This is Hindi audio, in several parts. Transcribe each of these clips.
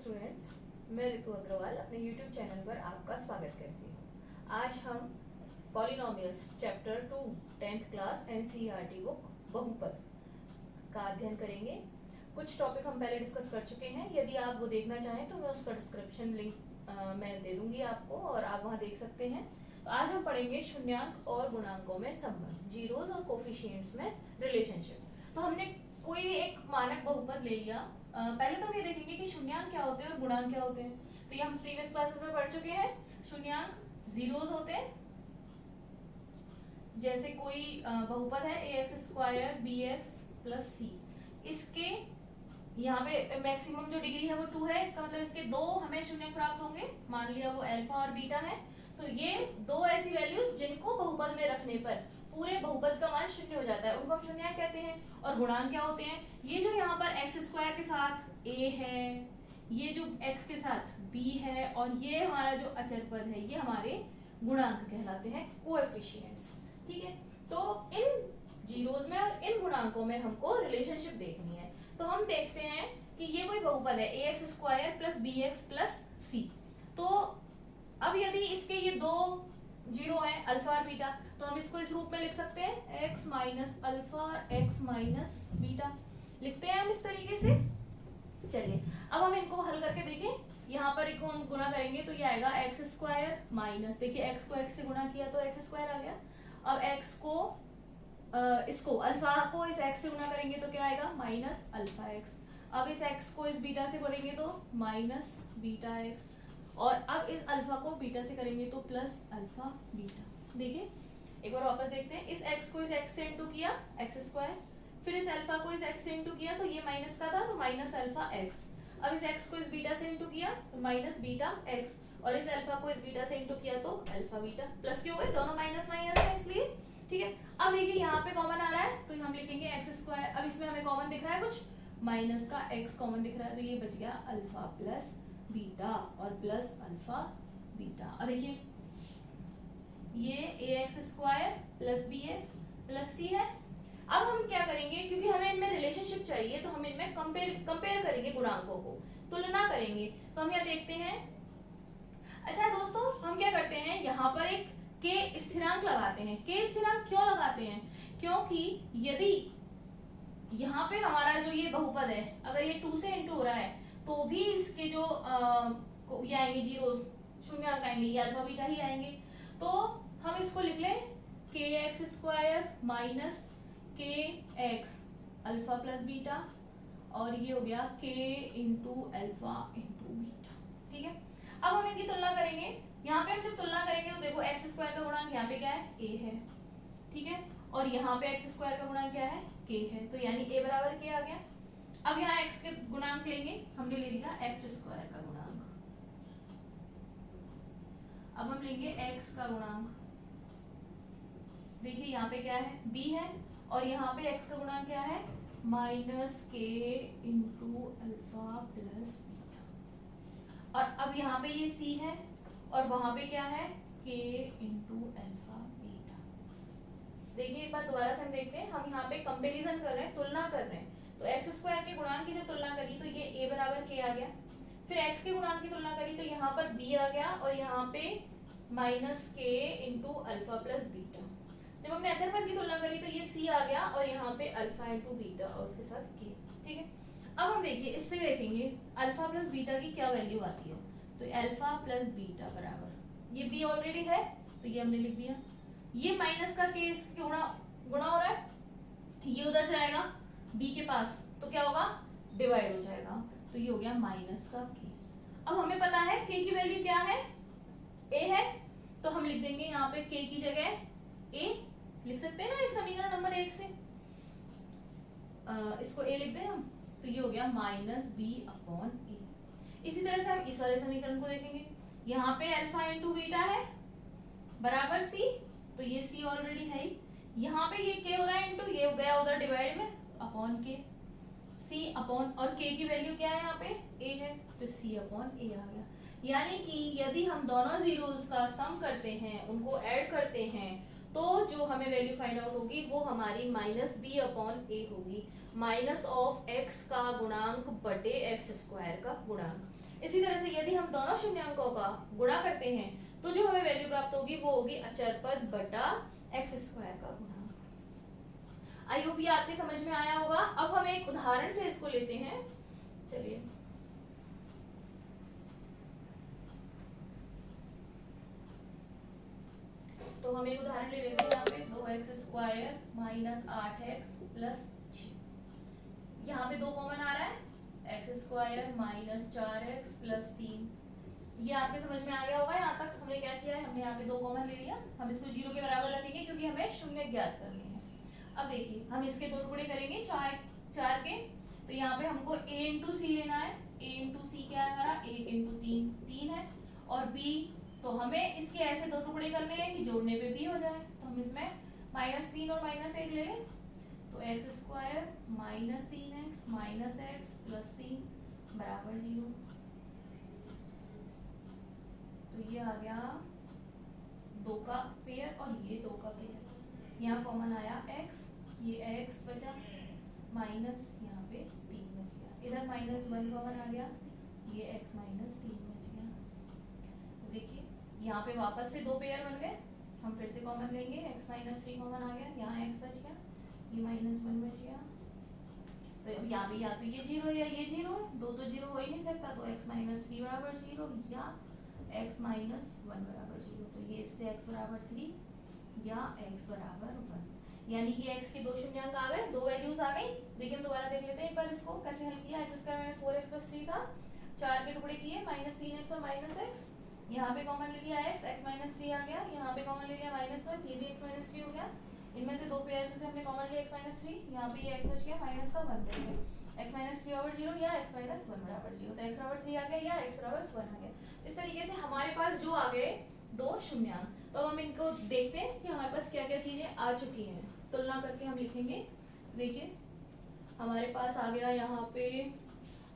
स्टूडेंट्स, मैं ऋतु अग्रवाल अपने YouTube चैनल पर आपका स्वागत करती हूँ। आज हम polynomials chapter 2 10th class NCERT book बहुपद का अध्ययन करेंगे। कुछ टॉपिक हम पहले डिस्कस कर चुके हैं। यदि आप वो देखना चाहें तो मैं उसका डिस्क्रिप्शन लिंक मैं दे दूंगी आपको और आप वहाँ देख सकते हैं। तो आज हम पढ़ेंगे शून्यांक और गुणांकों में संबंध, जीरोस और कोफिशिएंट्स में रिलेशनशिप। तो हमने कोई एक मानक बहुपद ले लिया। पहले तो हम ये देखेंगे कि शून्यांक क्या होते हैं और गुणांक क्या होते हैं। तो ये हम प्रीवियस क्लासेस में पढ़ चुके हैं। शून्यांक जीरोस होते हैं, जैसे कोई बहुपद है ax² bx + c। इसके यहाँ पे मैक्सिमम जो डिग्री है वो 2 है। इसका मतलब इसके दो हमें शून्यांक प्राप्त होंगे। मान लिया वो अल्फा और बीटा है, तो ये दो ऐसी वैल्यूज जिनको बहुपद में रखने पर पूरे बहुपद का मान शून्य हो जाता है, उनको हम शून्यांक कहते हैं। और गुणांक क्या होते हैं? ये जो यहाँ पर x² के साथ a है, ये जो x के साथ b है, और ये हमारा जो अचर पद है, ये हमारे गुणांक कहलाते हैं, कोएफिशिएंट्स। ठीक है, तो इन जीरोस में और इन गुणांकों में हमको रिलेशनशिप देखनी है। तो हम देखते हैं कि ये कोई बहुपद है ax² + bx + c। तो अब यदि इसके ये दो जीरो है अल्फा और बीटा, तो हम इसको इस रूप में लिख सकते हैं x - अल्फा x - बीटा। लिखते हैं हम इस तरीके से। चलिए अब हम इनको हल करके देखें। यहाँ पर इनको हम गुना करेंगे तो ये आएगा x² माइनस, देखिए x को x से गुना किया तो x² आ गया। अब x को इसको अल्फा को इस x से गुना करेंगे तो क्या आएगा? -Alpha x। अब इस x को इस बीटा से करेंगे तो -बीटा x, और अब इस अल्फा को बीटा से करेंगे तो +अल्फा बीटा। देखिए एक बार वापस देखते हैं। इस x को इस x से इंटू किया x², फिर इस अल्फा को इस x से इंटू किया तो ये माइनस का था तो -अल्फा x। अब इस x को इस बीटा से इंटू किया तो -बीटा x, और इस अल्फा को इस बीटा से इंटू किया तो अल्फा बीटा। प्लस क्यों गए? दोनों माइनस माइनस है इसलिए। ठीक है, अब देखिए यहाँ पे कॉमन आ रहा है तो हम लिखेंगे x²। अब इसमें हमें कॉमन दिख रहा है कुछ, माइनस का x कॉमन दिख रहा है, तो ये बच गया अल्फा प्लस बीटा और प्लस अल्फा बीटा। और देखिए ये ax² + bx + c है। अब हम क्या करेंगे, क्योंकि हमें इनमें रिलेशनशिप चाहिए तो हम इनमें कंपेयर करेंगे, गुणांकों को तुलना करेंगे। तो हम यहाँ देखते हैं। अच्छा दोस्तों, हम क्या करते हैं, यहाँ पर एक k स्थिरांक लगाते हैं। k स्थिरांक क्यों लगाते हैं? क्योंकि यदि यहाँ पे हमारा जो ये बहुपद है, अगर ये 2 से इंटू हो रहा है तो भी इसके जो ये आएंगे जीरो शून्यांक आएंगे, ये अल्फा बीटा ही आएंगे। तो हम इसको लिख लें kx² - kx alpha plus beta, और ये हो गया k × अल्फा × बीटा। ठीक है, अब हम इनकी तुलना करेंगे। यहाँ पे हम जब तुलना करेंगे तो देखो x² का गुणांक यहाँ पे क्या है? a है। ठीक है, और यहाँ पे x² का गुणांक क्या है? k है। तो यानी a बराबर k आ गया। अब यहाँ x के गुणांक लेंगे, हमने ले लिया x² का गुणांक। अब हम लेंगे x का गुणांक। देखिए यहाँ पे क्या है? b है, और यहाँ पे x का गुणांक क्या है? -k × alpha plus beta. और अब यहाँ पे ये c है, और वहां पे क्या है? k × alpha beta. देखिए एक बार दोबारा से हम देखते हैं। हम यहाँ पे कंपैरिजन कर रहे हैं, तुलना कर रहे हैं। तो x² के गुणांक की जब तुलना करी तो ये a बराबर k आ गया। फिर x के गुणांक की तुलना करी तो यहाँ पर b आ गया, और यहाँ पे -k × अल्फा प्लस बीटा। जब हमने अचर पद की तुलना करी तो ये c आ गया, और यहाँ पे अल्फा × बीटा और उसके साथ k। ठीक है, अब हम देखिए इससे देखेंगे अल्फा प्लस बीटा की क्या वैल्यू आती है। तो अल्फा प्लस बीटा बराबर, ये b ऑलरेडी है तो ये हमने लिख दिया। ये माइनस का k इसके गुणा हो रहा है, ये उधर जाएगा b के पास तो क्या होगा? डिवाइड हो जाएगा, तो ये हो गया माइनस का k। अब हमें पता है k की वैल्यू क्या है? a है, तो हम लिख देंगे यहाँ पे k की जगह a लिख सकते हैं ना इस समीकरण नंबर 1 से। इसको a लिख दें हम, तो ये हो गया -b/a। इसी तरह से हम इस वाले समीकरण को देखेंगे। यहाँ पे अल्फा × बीटा है बराबर c, तो ये c ऑलरेडी है ही। यहाँ पे ये k हो रहा है इंटू, ये गया उधर डिवाइड में अपॉन k, c अपॉन, और k की वैल्यू क्या है? यहाँ पे a है, तो c/a आ गया। यानी कि यदि हम दोनों जीरोस का सम करते हैं, उनको ऐड करते हैं, तो जो हमें वैल्यू फाइंड आउट होगी वो हमारी -b/a होगी। -(x) का गुणांक बटे x² का गुणांक। इसी तरह से यदि हम दोनों शून्यांकों का गुणा करते हैं तो जो हमें वैल्यू प्राप्त होगी वो होगी अचर पद बटा एक्स स्क्वायर का गुणा। आई होप ये आपके समझ में आया होगा। अब हम एक उदाहरण से इसको लेते हैं। चलिए तो हम एक उदाहरण ले लेते हैं। यहाँ पे 2x square minus 8x plus 6। यहाँ पे 2 कॉमन आ रहा है, x square minus 4x plus 3। ये आपके समझ में आ गया होगा। यहाँ तक हमने क्या किया है, हमने यहाँ पे 2 कॉमन ले लिया, हम इसको 0 के बराबर रखेंगे क्योंकि हमें शून्य ज्ञात करने हैं। अब देखिए हम इसके 2 टुकड़े करेंगे 4 के, तो यहाँ पे हमको a इंटू सी लेना है। a इंटू सी क्या है हमारा, 1 इंटू 3 है, और b तो हमें इसके ऐसे 2 टुकड़े करने हैं कि जोड़ने पे b हो जाए। तो हम इसमें -3 और -1 ले लें, तो x square minus 3x minus x plus 3 बराबर 0। तो ये आ गया 2 का पेयर और ये 2 का पेयर। यहाँ कॉमन आया x, ये x बचा माइनस यहाँ पे 3 बच गया, इधर -1 कॉमन आ गया, ये x माइनस 3 बच गया। तो देखिए यहाँ पे वापस से 2 पेयर बन गए, हम फिर से कॉमन लेंगे, x माइनस 3 कॉमन आ गया, यहाँ x बच गया, ये -1 बच गया। तो अब यहाँ पे या तो ये 0 या ये 0, 2 तो 0 हो ही नहीं सकता, तो x माइनस 3 बराबर 0 या x माइनस 1 बराबर 0। तो ये इससे x बराबर 3 या x बराबर 1, यानी कि x के 2 शून्यांक आ गए, 2 वैल्यूज आ गई। देखिए हम दोबारा देख लेते हैं एक बार इसको कैसे हल किया। x square minus 4x plus 3 था, 4 के टुकड़े किए, -3x और -x, यहाँ पे कॉमन ले लिया x माइनस 3 आ गया, यहाँ पे कॉमन ले लिया -1, ये भी x माइनस 3 हो गया। इनमें से 2 पेयर से हमने कॉमन लिया x माइनस 3, यहाँ पे ये x बच गया, माइनस का 1 बच गया, x माइनस 3 बराबर 0 या x माइनस 1 बराबर 0। तो x बराबर 3 आ गया या x बराबर 1 आ गया। इस तरीके से हमारे पास जो आ गए 2 शून्यांक, तो अब हम इनको देखते हैं कि हमारे पास क्या क्या चीजें आ चुकी हैं, तुलना करके हम लिखेंगे। देखिए हमारे पास आ गया यहाँ पे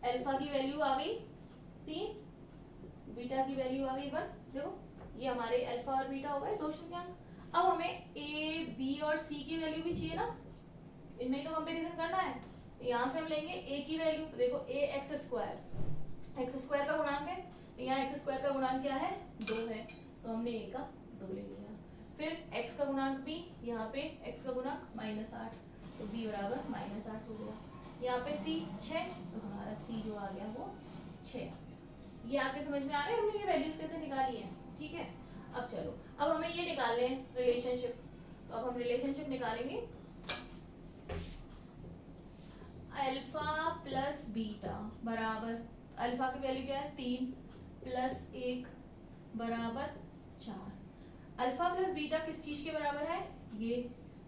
अल्फा की वैल्यू आ गई 3, बीटा की वैल्यू आ गई 1। देखो ये हमारे अल्फा और बीटा हो गए 2 शून्यांक। अब हमें a, b और c की वैल्यू भी चाहिए ना, इनमें तो कंपैरिजन करना है। तो यहाँ से हम लेंगे a की वैल्यू, तो देखो a x स्क्वायर का गुणांक है, तो यहाँ x स्क्वायर का गुणांक क्या है 2 है, तो हमने a का 2 ले लिया। फिर x का गुणांक b, यहाँ पे x का गुणांक -8, तो b बराबर -8 हो गया। यहाँ पे c 6, तो हमारा c जो आ गया वो 6 आ गया। ये आपके समझ में आ गया हमने ये वैल्यूज कैसे निकाली है, ठीक है। अब चलो अब हमें ये निकालने हैं रिलेशनशिप, तो अब हम रिलेशनशिप निकालेंगे। अल्फा प्लस बीटा बराबर, अल्फा की वैल्यू क्या है 3 प्लस 1 बराबर 4। अल्फा प्लस बीटा किस चीज के बराबर है, ये,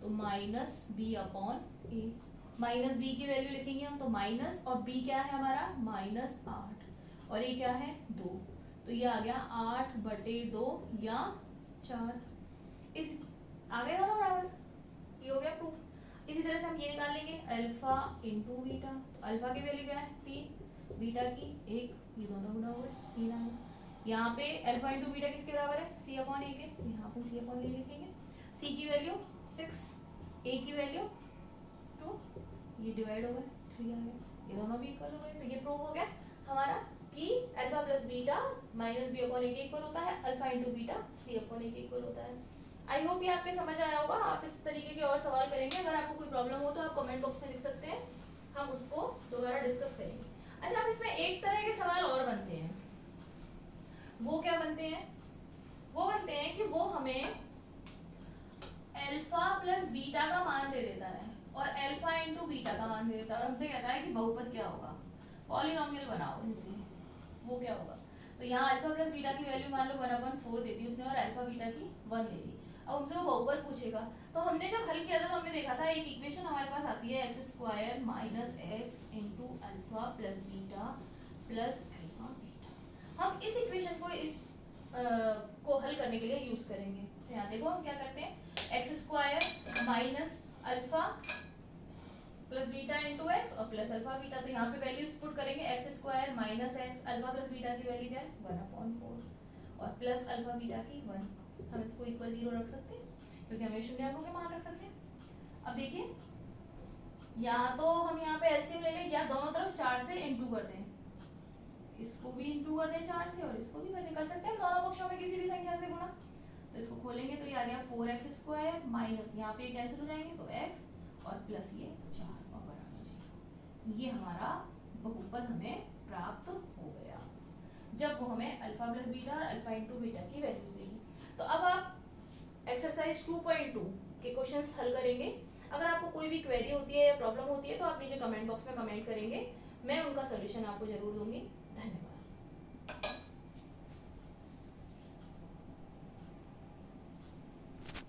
तो माइनस बी अपॉन ए। माइनस बी की वैल्यू लिखेंगे हम, तो माइनस, और बी क्या है हमारा -8, और ये क्या है 2, तो ये आ गया 8/2 या 4। इस आ गए दोनों बराबर, ये हो गया प्रूफ। इसी तरह से हम ये निकाल लेंगे अल्फा इंटू बीटा, तो अल्फा की वैल्यू क्या है 3, बीटा की 1, ये दोनों गुना हो गए 3 आ गए। यहाँ पे अल्फा इंटू बीटा किसके बराबर है c/1 के, यहाँ पे c/a लिखेंगे। c की वैल्यू 6, a की वैल्यू 2, ये डिवाइड हो गए 3 आ गए, ये दोनों भी इक्वल हो गए। तो ये प्रूफ हो गया हमारा कि alpha plus beta minus B upon A के इक्वल होता है, alpha into beta C upon A के इक्वल होता है। आई होप ये आपके समझ आया होगा। आप इस तरीके के और सवाल करेंगे, अगर आपको कोई प्रॉब्लम हो तो आप कमेंट बॉक्स में लिख सकते हैं, हम उसको दोबारा डिस्कस करेंगे। अच्छा, अब इसमें एक तरह के सवाल और बनते हैं, वो क्या बनते हैं, वो बनते हैं कि वो हमें अल्फा प्लस बीटा का मान दे देता है और अल्फा इंटू बीटा का मान दे देता है, और हमसे कहता है कि बहुपद क्या होगा, पॉलिनोमियल बनाओ इनसे, वो क्या होगा। तो यहाँ अल्फा प्लस बीटा की वैल्यू मान लो 1/4 देती उसने, और अल्फा बीटा की 1 दे दी। अब हमसे वो बहुपद पूछेगा, तो हमने जब हल किया था तो हमने देखा था एक इक्वेशन हमारे पास आती है x square minus x into alpha plus beta plus alpha beta. हम इस इक्वेशन को को हल करने के लिए यूज करेंगे। तो यहाँ देखो हम क्या करते हैं, x square minus alpha plus beta into x और प्लस अल्फा बीटा। तो यहाँ पे वैल्यूज पुट करेंगे, x square minus x, alpha plus beta की वैल्यू क्या है 1/4 और प्लस अल्फा बीटा की 1। हम इसको इक्वल 0 रख सकते हैं क्योंकि हमें शून्यांकों के मान रख रखे हैं। अब देखिए, या तो हम यहाँ पे एलसीएम ले लें या दोनों तरफ 4 से इंटू कर दें, इसको भी इंटू कर दें 4 से और इसको भी कर सकते हैं दोनों पक्षों में किसी भी संख्या से गुना। तो इसको खोलेंगे तो ये आ गया 4x² माइनस यहाँ पे कैंसिल हो जाएंगे तो x और प्लस ये 4 और बराबर 0। ये हमारा बहुपद हमें प्राप्त हो गया जब वो हमें अल्फा प्लस बीटा और अल्फा इंटू बीटा की वैल्यूज देगी। तो अब आप एक्सरसाइज 2.2 के क्वेश्चंस हल करेंगे। अगर आपको कोई भी क्वेरी होती है या प्रॉब्लम होती है तो आप नीचे कमेंट बॉक्स में कमेंट करेंगे, मैं उनका सोल्यूशन आपको जरूर दूंगी। धन्यवाद।